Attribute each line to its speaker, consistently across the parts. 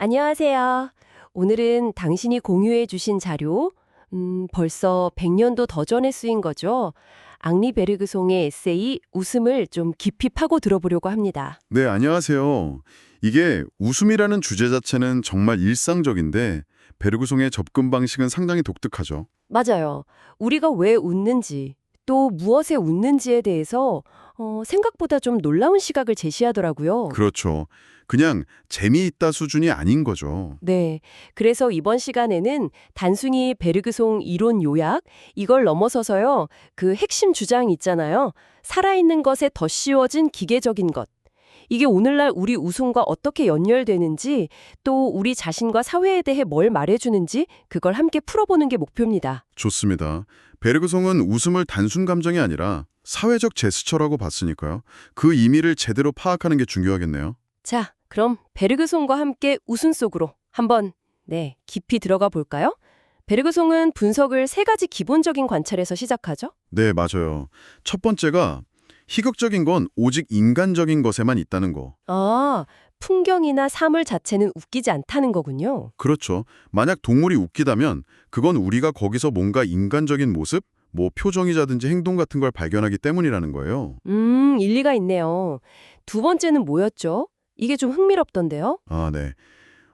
Speaker 1: 안녕하세요. 오늘은 당신이 공유해 주신 자료, 벌써 100년도 더 전에 쓰인 거죠. 앙리 베르그송의 에세이 웃음을 좀 깊이 파고 들어보려고 합니다.
Speaker 2: 네, 안녕하세요. 이게 웃음이라는 주제 자체는 정말 일상적인데 베르구송의 접근 방식은 상당히 독특하죠.
Speaker 1: 맞아요. 우리가 왜 웃는지, 또 무엇에 웃는지에 대해서 생각보다 좀 놀라운 시각을 제시하더라고요.
Speaker 2: 그렇죠. 그냥 재미있다 수준이 아닌 거죠.
Speaker 1: 네. 그래서 이번 시간에는 단순히 베르그송 이론 요약, 이걸 넘어서서요, 그 핵심 주장 있잖아요. 살아있는 것에 더 씌워진 기계적인 것. 이게 오늘날 우리 웃음과 어떻게 연결되는지, 또 우리 자신과 사회에 대해 뭘 말해주는지, 그걸 함께 풀어보는 게 목표입니다.
Speaker 2: 좋습니다. 베르구송은 웃음을 단순 감정이 아니라 사회적 제스처라고 봤으니까요. 그 의미를 제대로 파악하는 게 중요하겠네요.
Speaker 1: 자, 그럼 베르그송과 함께 웃음 속으로 한번, 깊이 들어가 볼까요? 베르그송은 분석을 세 가지 기본적인 관찰에서 시작하죠.
Speaker 2: 네, 맞아요. 첫 번째가 희극적인 건 오직 인간적인 것에만 있다는 거.
Speaker 1: 아, 풍경이나 사물 자체는 웃기지 않다는 거군요.
Speaker 2: 그렇죠. 만약 동물이 웃기다면 그건 우리가 거기서 뭔가 인간적인 모습, 뭐 표정이라든지 행동 같은 걸 발견하기 때문이라는 거예요.
Speaker 1: 일리가 있네요. 두 번째는 뭐였죠? 이게 좀 흥미롭던데요.
Speaker 2: 아, 네.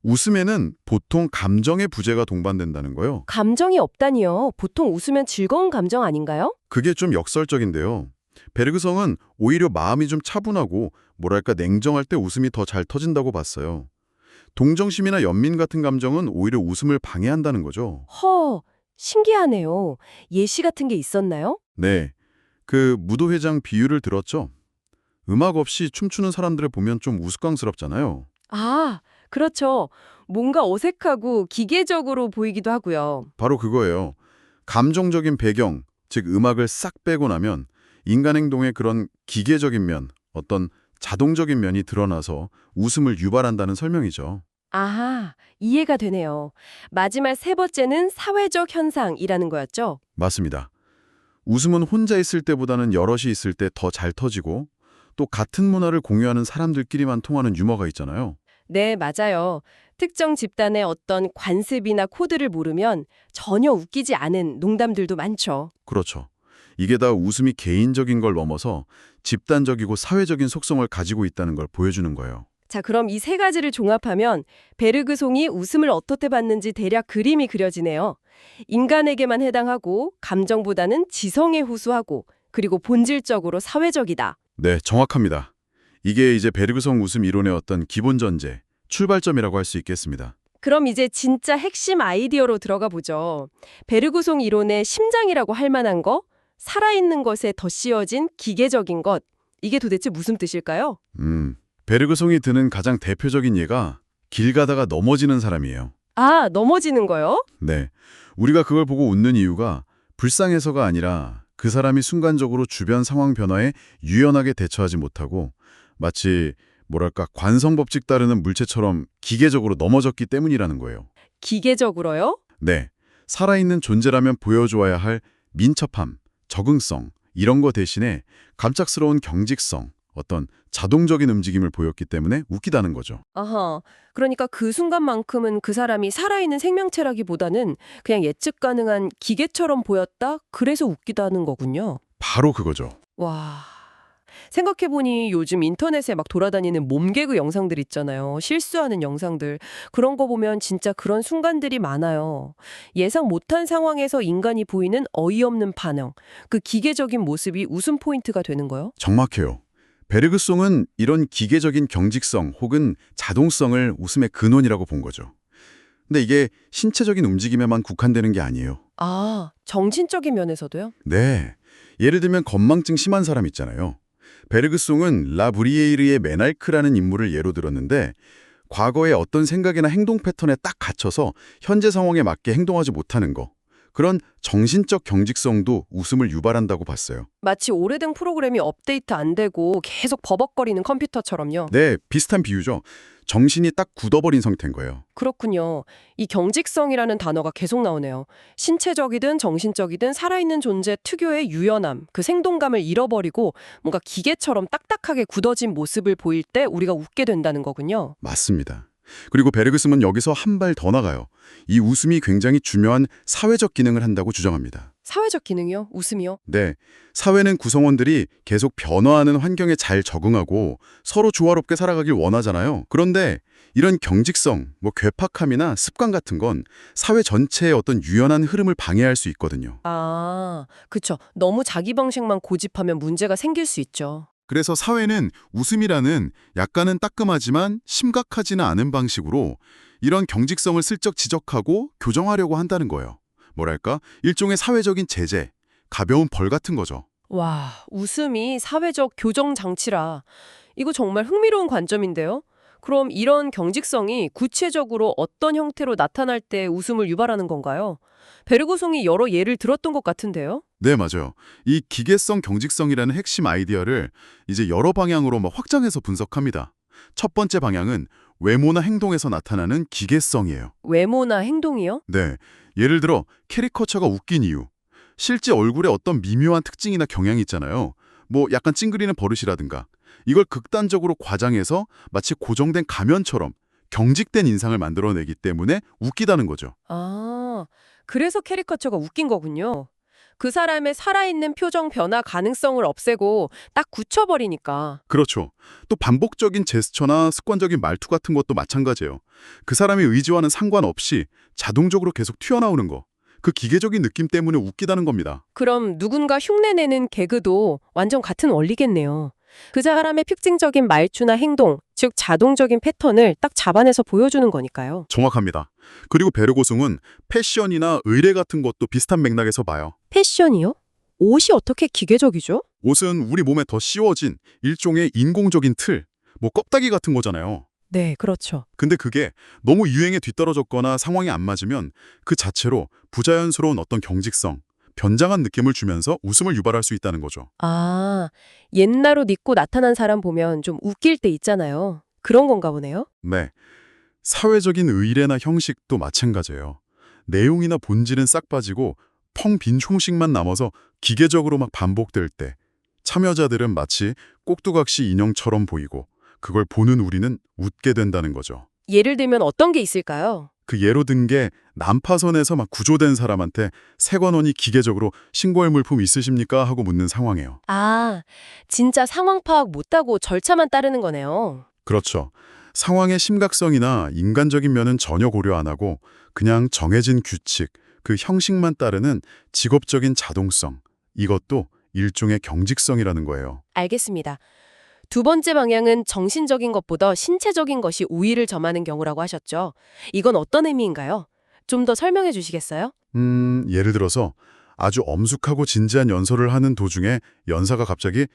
Speaker 2: 웃음에는 보통 감정의 부재가 동반된다는 거요.
Speaker 1: 감정이 없다니요. 보통 웃으면 즐거운 감정 아닌가요?
Speaker 2: 그게 좀 역설적인데요. 베르그성은 오히려 마음이 좀 차분하고 뭐랄까 냉정할 때 웃음이 더 잘 터진다고 봤어요. 동정심이나 연민 같은 감정은 오히려 웃음을 방해한다는 거죠.
Speaker 1: 신기하네요. 예시 같은 게 있었나요?
Speaker 2: 네. 그 무도회장 비유를 들었죠? 음악 없이 춤추는 사람들을 보면 좀 우스꽝스럽잖아요.
Speaker 1: 아, 그렇죠. 뭔가 어색하고 기계적으로 보이기도 하고요.
Speaker 2: 바로 그거예요. 감정적인 배경, 즉 음악을 싹 빼고 나면 인간 행동의 그런 기계적인 면, 어떤 자동적인 면이 드러나서 웃음을 유발한다는 설명이죠.
Speaker 1: 아하, 이해가 되네요. 마지막 세 번째는 사회적 현상이라는 거였죠?
Speaker 2: 맞습니다. 웃음은 혼자 있을 때보다는 여럿이 있을 때 더 잘 터지고 또 같은 문화를 공유하는 사람들끼리만 통하는 유머가 있잖아요.
Speaker 1: 네, 맞아요. 특정 집단의 어떤 관습이나 코드를 모르면 전혀 웃기지 않은 농담들도 많죠.
Speaker 2: 그렇죠. 이게 다 웃음이 개인적인 걸 넘어서 집단적이고 사회적인 속성을 가지고 있다는 걸 보여주는 거예요.
Speaker 1: 자, 그럼 이 세 가지를 종합하면 베르그송이 웃음을 어떻게 받는지 대략 그림이 그려지네요. 인간에게만 해당하고 감정보다는 지성에 후수하고 그리고 본질적으로 사회적이다.
Speaker 2: 네, 정확합니다. 이게 이제 베르그성 웃음 이론의 어떤 기본 전제, 출발점이라고 할 수 있겠습니다.
Speaker 1: 그럼 이제 진짜 핵심 아이디어로 들어가 보죠. 베르그송 이론의 심장이라고 할 만한 거, 살아있는 것에 더 씌워진 기계적인 것, 이게 도대체 무슨 뜻일까요?
Speaker 2: 베르그송이 드는 가장 대표적인 예가 길 가다가 넘어지는 사람이에요.
Speaker 1: 아, 넘어지는 거요?
Speaker 2: 네, 우리가 그걸 보고 웃는 이유가 불쌍해서가 아니라 그 사람이 순간적으로 주변 상황 변화에 유연하게 대처하지 못하고 마치 뭐랄까 관성법칙 따르는 물체처럼 기계적으로 넘어졌기 때문이라는 거예요.
Speaker 1: 기계적으로요?
Speaker 2: 네, 살아있는 존재라면 보여줘야 할 민첩함, 적응성 이런 거 대신에 갑작스러운 경직성, 어떤 자동적인 움직임을 보였기 때문에 웃기다는 거죠.
Speaker 1: 아하, 그러니까 그 순간만큼은 그 사람이 살아있는 생명체라기보다는 그냥 예측 가능한 기계처럼 보였다? 그래서 웃기다는 거군요.
Speaker 2: 바로 그거죠.
Speaker 1: 와, 생각해보니 요즘 인터넷에 막 돌아다니는 몸개그 영상들 있잖아요. 실수하는 영상들. 그런 거 보면 진짜 그런 순간들이 많아요. 예상 못한 상황에서 인간이 보이는 어이없는 반응. 그 기계적인 모습이 웃음 포인트가 되는 거요?
Speaker 2: 정확해요. 베르그송은 이런 기계적인 경직성 혹은 자동성을 웃음의 근원이라고 본 거죠. 근데 이게 신체적인 움직임에만 국한되는 게 아니에요.
Speaker 1: 아, 정신적인 면에서도요?
Speaker 2: 네. 예를 들면 건망증 심한 사람 있잖아요. 베르그송은 라브리에이르의 메날크라는 인물을 예로 들었는데 과거의 어떤 생각이나 행동 패턴에 딱 갇혀서 현재 상황에 맞게 행동하지 못하는 거. 그런 정신적 경직성도 웃음을 유발한다고 봤어요.
Speaker 1: 마치 오래된 프로그램이 업데이트 안 되고 계속 버벅거리는 컴퓨터처럼요.
Speaker 2: 네, 비슷한 비유죠. 정신이 딱 굳어버린 상태인 거예요.
Speaker 1: 그렇군요. 이 경직성이라는 단어가 계속 나오네요. 신체적이든 정신적이든 살아있는 존재 특유의 유연함, 그 생동감을 잃어버리고 뭔가 기계처럼 딱딱하게 굳어진 모습을 보일 때 우리가 웃게 된다는 거군요.
Speaker 2: 맞습니다. 그리고 베르그슨은 여기서 한 발 더 나가요. 이 웃음이 굉장히 중요한 사회적 기능을 한다고 주장합니다.
Speaker 1: 사회적 기능이요? 웃음이요?
Speaker 2: 네, 사회는 구성원들이 계속 변화하는 환경에 잘 적응하고 서로 조화롭게 살아가길 원하잖아요. 그런데 이런 경직성, 괴팍함이나 습관 같은 건 사회 전체의 어떤 유연한 흐름을 방해할 수 있거든요.
Speaker 1: 아, 그쵸. 너무 자기 방식만 고집하면 문제가 생길 수 있죠.
Speaker 2: 그래서 사회는 웃음이라는 약간은 따끔하지만 심각하지는 않은 방식으로 이런 경직성을 슬쩍 지적하고 교정하려고 한다는 거예요. 뭐랄까? 일종의 사회적인 제재, 가벼운 벌 같은 거죠.
Speaker 1: 와, 웃음이 사회적 교정 장치라. 이거 정말 흥미로운 관점인데요. 그럼 이런 경직성이 구체적으로 어떤 형태로 나타날 때 웃음을 유발하는 건가요? 베르그송이 여러 예를 들었던 것 같은데요.
Speaker 2: 네, 맞아요. 이 기계성 경직성이라는 핵심 아이디어를 이제 여러 방향으로 확장해서 분석합니다. 첫 번째 방향은 외모나 행동에서 나타나는 기계성이에요.
Speaker 1: 외모나 행동이요?
Speaker 2: 네, 예를 들어 캐리커처가 웃긴 이유. 실제 얼굴에 어떤 미묘한 특징이나 경향이 있잖아요. 약간 찡그리는 버릇이라든가. 이걸 극단적으로 과장해서 마치 고정된 가면처럼 경직된 인상을 만들어내기 때문에 웃기다는 거죠.
Speaker 1: 아, 그래서 캐리커처가 웃긴 거군요. 그 사람의 살아있는 표정 변화 가능성을 없애고 딱 굳혀버리니까.
Speaker 2: 그렇죠. 또 반복적인 제스처나 습관적인 말투 같은 것도 마찬가지예요. 그 사람의 의지와는 상관없이 자동적으로 계속 튀어나오는 거. 그 기계적인 느낌 때문에 웃기다는 겁니다.
Speaker 1: 그럼 누군가 흉내내는 개그도 완전 같은 원리겠네요. 그 사람의 특징적인 말투나 행동, 즉 자동적인 패턴을 딱 잡아내서 보여주는 거니까요.
Speaker 2: 정확합니다. 그리고 베르고숭은 패션이나 의례 같은 것도 비슷한 맥락에서 봐요.
Speaker 1: 패션이요? 옷이 어떻게 기계적이죠?
Speaker 2: 옷은 우리 몸에 더 씌워진 일종의 인공적인 틀, 껍데기 같은 거잖아요.
Speaker 1: 네, 그렇죠.
Speaker 2: 근데 그게 너무 유행에 뒤떨어졌거나 상황이 안 맞으면 그 자체로 부자연스러운 어떤 경직성, 변장한 느낌을 주면서 웃음을 유발할 수 있다는 거죠.
Speaker 1: 아, 옛날 옷 입고 나타난 사람 보면 좀 웃길 때 있잖아요. 그런 건가 보네요.
Speaker 2: 네. 사회적인 의례나 형식도 마찬가지예요. 내용이나 본질은 싹 빠지고 텅 빈 형식만 남아서 기계적으로 반복될 때 참여자들은 마치 꼭두각시 인형처럼 보이고 그걸 보는 우리는 웃게 된다는 거죠.
Speaker 1: 예를 들면 어떤 게 있을까요?
Speaker 2: 그 예로 든 게 난파선에서 구조된 사람한테 세관원이 기계적으로 신고할 물품 있으십니까? 하고 묻는 상황이에요.
Speaker 1: 아, 진짜 상황 파악 못하고 절차만 따르는 거네요.
Speaker 2: 그렇죠. 상황의 심각성이나 인간적인 면은 전혀 고려 안 하고 그냥 정해진 규칙, 그 형식만 따르는 직업적인 자동성, 이것도 일종의 경직성이라는 거예요.
Speaker 1: 알겠습니다. 두 번째 방향은 정신적인 것보다 신체적인 것이 우위를 점하는 경우라고 하셨죠. 이건 어떤 의미인가요? 좀 더 설명해 주시겠어요?
Speaker 2: 예를 들어서 아주 엄숙하고 진지한 연설을 하는 도중에 연사가 갑자기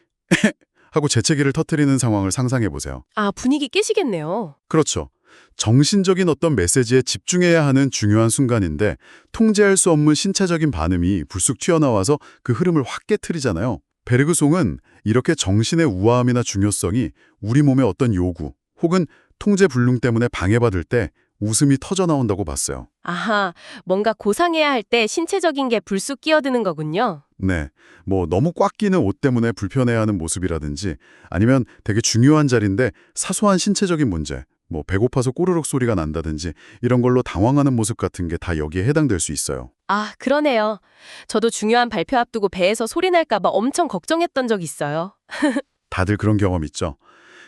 Speaker 2: 하고 재채기를 터뜨리는 상황을 상상해 보세요.
Speaker 1: 아, 분위기 깨시겠네요.
Speaker 2: 그렇죠. 정신적인 어떤 메시지에 집중해야 하는 중요한 순간인데 통제할 수 없는 신체적인 반응이 불쑥 튀어나와서 그 흐름을 확 깨트리잖아요. 베르그송은 이렇게 정신의 우아함이나 중요성이 우리 몸의 어떤 요구 혹은 통제 불능 때문에 방해받을 때 웃음이 터져나온다고 봤어요.
Speaker 1: 아하, 뭔가 고상해야 할 때 신체적인 게 불쑥 끼어드는 거군요.
Speaker 2: 네, 너무 꽉 끼는 옷 때문에 불편해하는 모습이라든지 아니면 되게 중요한 자리인데 사소한 신체적인 문제, 배고파서 꼬르륵 소리가 난다든지 이런 걸로 당황하는 모습 같은 게 다 여기에 해당될 수 있어요.
Speaker 1: 아, 그러네요. 저도 중요한 발표 앞두고 배에서 소리 날까 봐 엄청 걱정했던 적 있어요.
Speaker 2: 다들 그런 경험 있죠?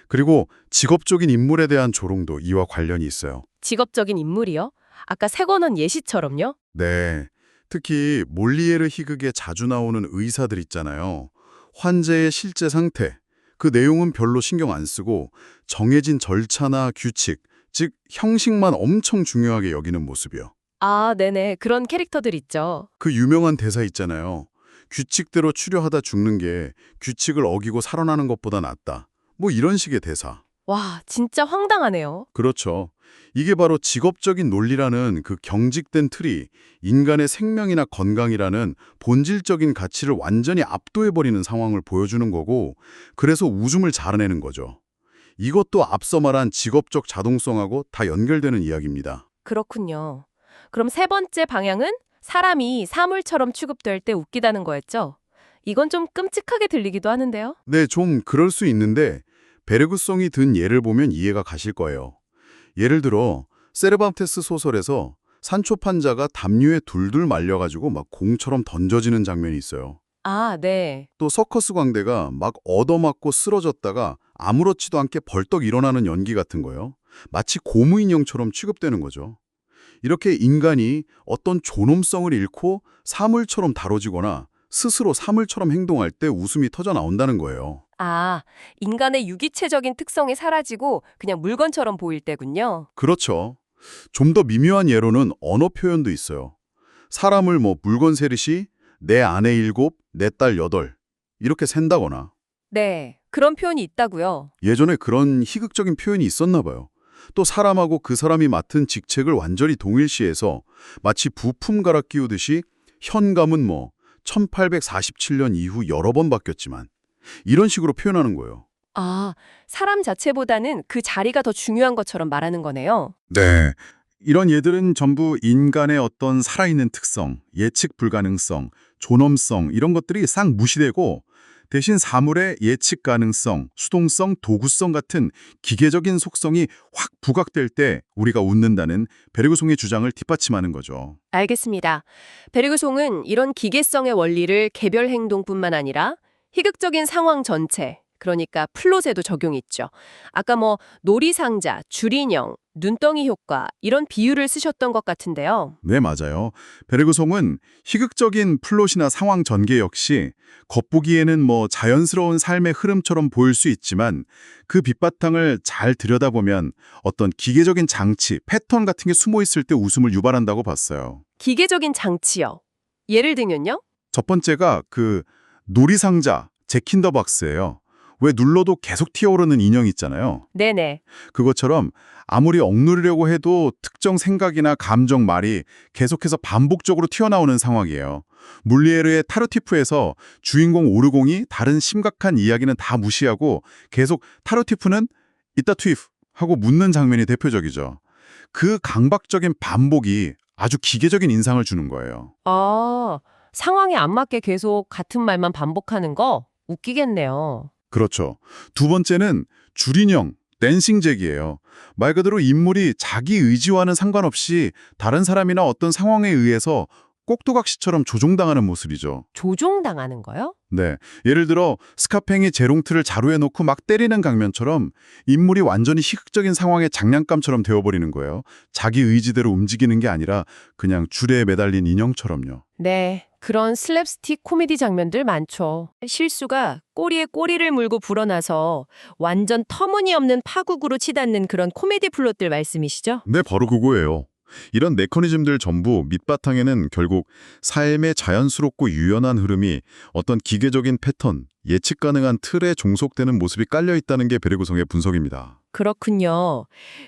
Speaker 2: 그리고 직업적인 인물에 대한 조롱도 이와 관련이 있어요.
Speaker 1: 직업적인 인물이요? 아까 세권원 예시처럼요?
Speaker 2: 네, 특히 몰리에르 희극에 자주 나오는 의사들 있잖아요. 환자의 실제 상태, 그 내용은 별로 신경 안 쓰고 정해진 절차나 규칙, 즉 형식만 엄청 중요하게 여기는 모습이요.
Speaker 1: 아, 네네. 그런 캐릭터들 있죠.
Speaker 2: 그 유명한 대사 있잖아요. 규칙대로 추려하다 죽는 게 규칙을 어기고 살아나는 것보다 낫다. 이런 식의 대사.
Speaker 1: 와, 진짜 황당하네요.
Speaker 2: 그렇죠. 이게 바로 직업적인 논리라는 그 경직된 틀이 인간의 생명이나 건강이라는 본질적인 가치를 완전히 압도해버리는 상황을 보여주는 거고, 그래서 웃음을 자아내는 거죠. 이것도 앞서 말한 직업적 자동성하고 다 연결되는 이야기입니다.
Speaker 1: 그렇군요. 그럼 세 번째 방향은 사람이 사물처럼 취급될 때 웃기다는 거였죠? 이건 좀 끔찍하게 들리기도 하는데요.
Speaker 2: 네, 좀 그럴 수 있는데 베르그송이 든 예를 보면 이해가 가실 거예요. 예를 들어 세르반테스 소설에서 산초 판자가 담요에 둘둘 말려가지고 막 공처럼 던져지는 장면이 있어요.
Speaker 1: 아, 네.
Speaker 2: 또 서커스 광대가 막 얻어맞고 쓰러졌다가 아무렇지도 않게 벌떡 일어나는 연기 같은 거요. 마치 고무인형처럼 취급되는 거죠. 이렇게 인간이 어떤 존엄성을 잃고 사물처럼 다뤄지거나 스스로 사물처럼 행동할 때 웃음이 터져 나온다는 거예요.
Speaker 1: 아, 인간의 유기체적인 특성이 사라지고 그냥 물건처럼 보일 때군요.
Speaker 2: 그렇죠. 좀 더 미묘한 예로는 언어 표현도 있어요. 사람을 물건 세듯이 내 아내 7, 내 딸 8 이렇게 센다거나
Speaker 1: 네, 그런 표현이 있다고요.
Speaker 2: 예전에 그런 희극적인 표현이 있었나 봐요. 또 사람하고 그 사람이 맡은 직책을 완전히 동일시해서 마치 부품 갈아 끼우듯이 현감은 1847년 이후 여러 번 바뀌었지만 이런 식으로 표현하는 거예요.
Speaker 1: 아, 사람 자체보다는 그 자리가 더 중요한 것처럼 말하는 거네요.
Speaker 3: 네. 이런 예들은 전부 인간의 어떤 살아있는 특성, 예측 불가능성, 존엄성 이런 것들이 싹 무시되고 대신 사물의 예측 가능성, 수동성, 도구성 같은 기계적인 속성이 확 부각될 때 우리가 웃는다는 베르그송의 주장을 뒷받침하는 거죠.
Speaker 1: 알겠습니다. 베르그송은 이런 기계성의 원리를 개별 행동뿐만 아니라 희극적인 상황 전체, 그러니까 플롯에도 적용이 있죠. 아까 놀이상자, 줄인형, 눈덩이 효과 이런 비유를 쓰셨던 것 같은데요.
Speaker 3: 네, 맞아요. 베르그송은 희극적인 플롯이나 상황 전개 역시 겉보기에는 자연스러운 삶의 흐름처럼 보일 수 있지만 그 밑바탕을 잘 들여다보면 어떤 기계적인 장치, 패턴 같은 게 숨어 있을 때 웃음을 유발한다고 봤어요.
Speaker 1: 기계적인 장치요. 예를 들면요?
Speaker 3: 첫 번째가 그 놀이상자, 잭킨더박스예요. 왜 눌러도 계속 튀어오르는 인형 있잖아요.
Speaker 1: 네네.
Speaker 3: 그것처럼 아무리 억누르려고 해도 특정 생각이나 감정 말이 계속해서 반복적으로 튀어나오는 상황이에요. 물리에르의 타르티프에서 주인공 오르공이 다른 심각한 이야기는 다 무시하고 계속 타르티프는 이따 투입 하고 묻는 장면이 대표적이죠. 그 강박적인 반복이 아주 기계적인 인상을 주는 거예요.
Speaker 1: 아, 상황에 안 맞게 계속 같은 말만 반복하는 거 웃기겠네요.
Speaker 3: 그렇죠. 두 번째는 줄인형, 댄싱잭이에요. 말 그대로 인물이 자기 의지와는 상관없이 다른 사람이나 어떤 상황에 의해서 꼭두각시처럼 조종당하는 모습이죠.
Speaker 1: 조종당하는 거요?
Speaker 3: 네, 예를 들어 스카팽이 재롱틀을 자루에 놓고 막 때리는 장면처럼 인물이 완전히 희극적인 상황의 장난감처럼 되어버리는 거예요. 자기 의지대로 움직이는 게 아니라 그냥 줄에 매달린 인형처럼요.
Speaker 1: 네, 그런 슬랩스틱 코미디 장면들 많죠. 실수가 꼬리에 꼬리를 물고 불어나서 완전 터무니없는 파국으로 치닫는 그런 코미디 플롯들 말씀이시죠?
Speaker 2: 네, 바로 그거예요. 이런 메커니즘들 전부 밑바탕에는 결국 삶의 자연스럽고 유연한 흐름이 어떤 기계적인 패턴, 예측 가능한 틀에 종속되는 모습이 깔려 있다는 게 베르그송의 분석입니다.
Speaker 1: 그렇군요.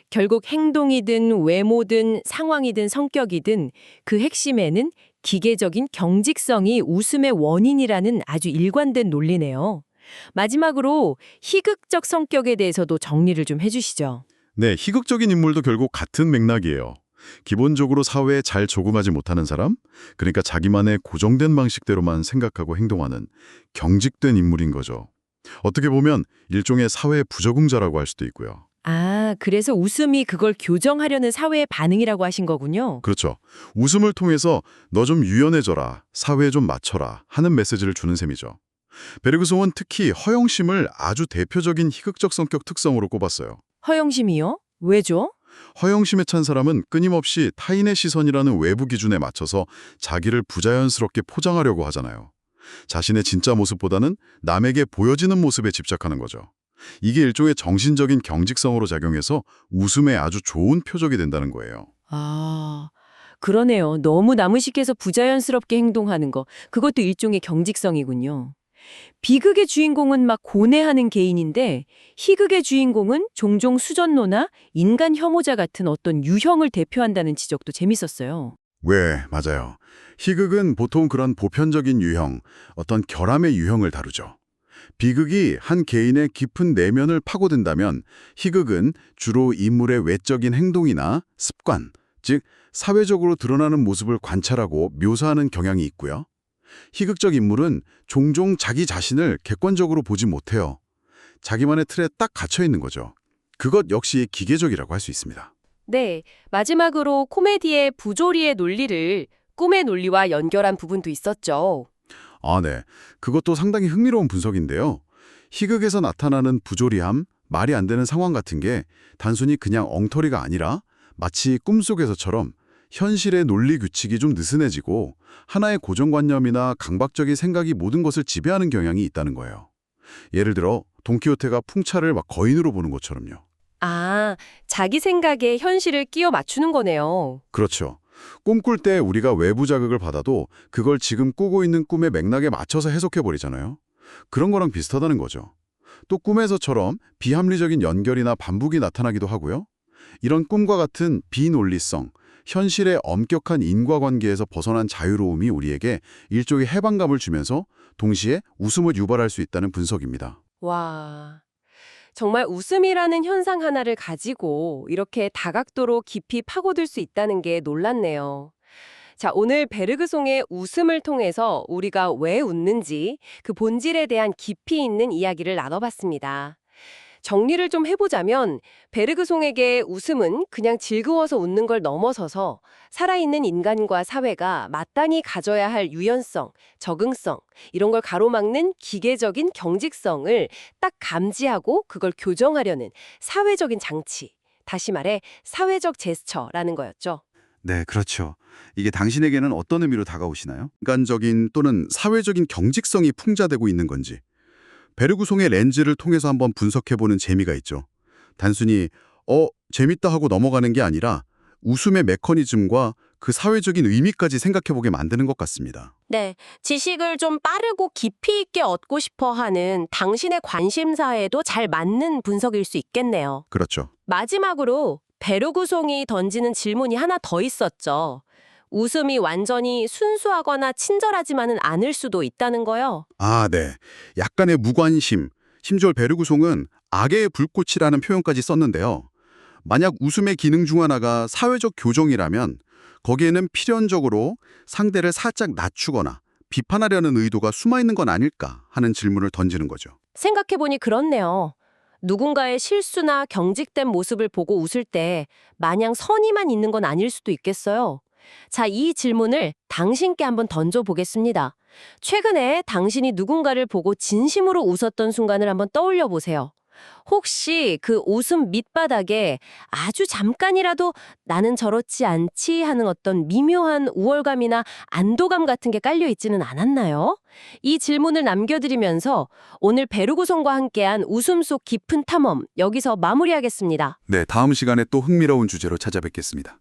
Speaker 1: 결국 행동이든 외모든 상황이든 성격이든 그 핵심에는 기계적인 경직성이 웃음의 원인이라는 아주 일관된 논리네요. 마지막으로 희극적 성격에 대해서도 정리를 좀 해주시죠.
Speaker 2: 네, 희극적인 인물도 결국 같은 맥락이에요. 기본적으로 사회에 잘 적응하지 못하는 사람, 그러니까 자기만의 고정된 방식대로만 생각하고 행동하는 경직된 인물인 거죠. 어떻게 보면 일종의 사회 부적응자라고 할 수도 있고요.
Speaker 1: 아, 그래서 웃음이 그걸 교정하려는 사회의 반응이라고 하신 거군요.
Speaker 2: 그렇죠. 웃음을 통해서 너 좀 유연해져라, 사회에 좀 맞춰라 하는 메시지를 주는 셈이죠. 베르그송은 특히 허영심을 아주 대표적인 희극적 성격 특성으로 꼽았어요.
Speaker 1: 허영심이요? 왜죠?
Speaker 2: 허영심에 찬 사람은 끊임없이 타인의 시선이라는 외부 기준에 맞춰서 자기를 부자연스럽게 포장하려고 하잖아요. 자신의 진짜 모습보다는 남에게 보여지는 모습에 집착하는 거죠. 이게 일종의 정신적인 경직성으로 작용해서 웃음에 아주 좋은 표적이 된다는 거예요.
Speaker 1: 아, 그러네요. 너무 나무식해서 부자연스럽게 행동하는 거. 그것도 일종의 경직성이군요. 비극의 주인공은 막 고뇌하는 개인인데 희극의 주인공은 종종 수전노나 인간 혐오자 같은 어떤 유형을 대표한다는 지적도 재밌었어요.
Speaker 2: 왜, 맞아요. 희극은 보통 그런 보편적인 유형, 어떤 결함의 유형을 다루죠. 비극이 한 개인의 깊은 내면을 파고든다면 희극은 주로 인물의 외적인 행동이나 습관, 즉 사회적으로 드러나는 모습을 관찰하고 묘사하는 경향이 있고요. 희극적 인물은 종종 자기 자신을 객관적으로 보지 못해요. 자기만의 틀에 딱 갇혀 있는 거죠. 그것 역시 기계적이라고 할 수 있습니다.
Speaker 1: 네, 마지막으로 코미디의 부조리의 논리를 꿈의 논리와 연결한 부분도 있었죠.
Speaker 2: 아, 네. 그것도 상당히 흥미로운 분석인데요. 희극에서 나타나는 부조리함, 말이 안 되는 상황 같은 게 단순히 그냥 엉터리가 아니라 마치 꿈속에서처럼 현실의 논리 규칙이 좀 느슨해지고 하나의 고정관념이나 강박적인 생각이 모든 것을 지배하는 경향이 있다는 거예요. 예를 들어 돈키호테가 풍차를 막 거인으로 보는 것처럼요.
Speaker 1: 아, 자기 생각에 현실을 끼워 맞추는 거네요.
Speaker 2: 그렇죠. 꿈꿀 때 우리가 외부 자극을 받아도 그걸 지금 꾸고 있는 꿈의 맥락에 맞춰서 해석해버리잖아요. 그런 거랑 비슷하다는 거죠. 또 꿈에서처럼 비합리적인 연결이나 반복이 나타나기도 하고요. 이런 꿈과 같은 비논리성, 현실의 엄격한 인과관계에서 벗어난 자유로움이 우리에게 일종의 해방감을 주면서 동시에 웃음을 유발할 수 있다는 분석입니다.
Speaker 1: 와, 정말 웃음이라는 현상 하나를 가지고 이렇게 다각도로 깊이 파고들 수 있다는 게 놀랍네요. 자, 오늘 베르그송의 웃음을 통해서 우리가 왜 웃는지 그 본질에 대한 깊이 있는 이야기를 나눠봤습니다. 정리를 좀 해보자면 베르그송에게 웃음은 그냥 즐거워서 웃는 걸 넘어서서 살아있는 인간과 사회가 마땅히 가져야 할 유연성, 적응성 이런 걸 가로막는 기계적인 경직성을 딱 감지하고 그걸 교정하려는 사회적인 장치, 다시 말해 사회적 제스처라는 거였죠.
Speaker 3: 네, 그렇죠. 이게 당신에게는 어떤 의미로 다가오시나요?
Speaker 2: 인간적인 또는 사회적인 경직성이 풍자되고 있는 건지 베르구송의 렌즈를 통해서 한번 분석해보는 재미가 있죠. 단순히 재밌다 하고 넘어가는 게 아니라 웃음의 메커니즘과 그 사회적인 의미까지 생각해보게 만드는 것 같습니다.
Speaker 1: 네, 지식을 좀 빠르고 깊이 있게 얻고 싶어 하는 당신의 관심사에도 잘 맞는 분석일 수 있겠네요.
Speaker 2: 그렇죠.
Speaker 1: 마지막으로 베르구송이 던지는 질문이 하나 더 있었죠. 웃음이 완전히 순수하거나 친절하지만은 않을 수도 있다는 거요.
Speaker 2: 아, 네. 약간의 무관심, 심지어 베르구송은 악의 불꽃이라는 표현까지 썼는데요. 만약 웃음의 기능 중 하나가 사회적 교정이라면 거기에는 필연적으로 상대를 살짝 낮추거나 비판하려는 의도가 숨어있는 건 아닐까 하는 질문을 던지는 거죠.
Speaker 1: 생각해보니 그렇네요. 누군가의 실수나 경직된 모습을 보고 웃을 때 마냥 선의만 있는 건 아닐 수도 있겠어요. 자, 이 질문을 당신께 한번 던져보겠습니다. 최근에 당신이 누군가를 보고 진심으로 웃었던 순간을 한번 떠올려 보세요. 혹시 그 웃음 밑바닥에 아주 잠깐이라도 나는 저렇지 않지 하는 어떤 미묘한 우월감이나 안도감 같은 게 깔려 있지는 않았나요? 이 질문을 남겨드리면서 오늘 베르구송과 함께한 웃음 속 깊은 탐험 여기서 마무리하겠습니다.
Speaker 3: 네, 다음 시간에 또 흥미로운 주제로 찾아뵙겠습니다.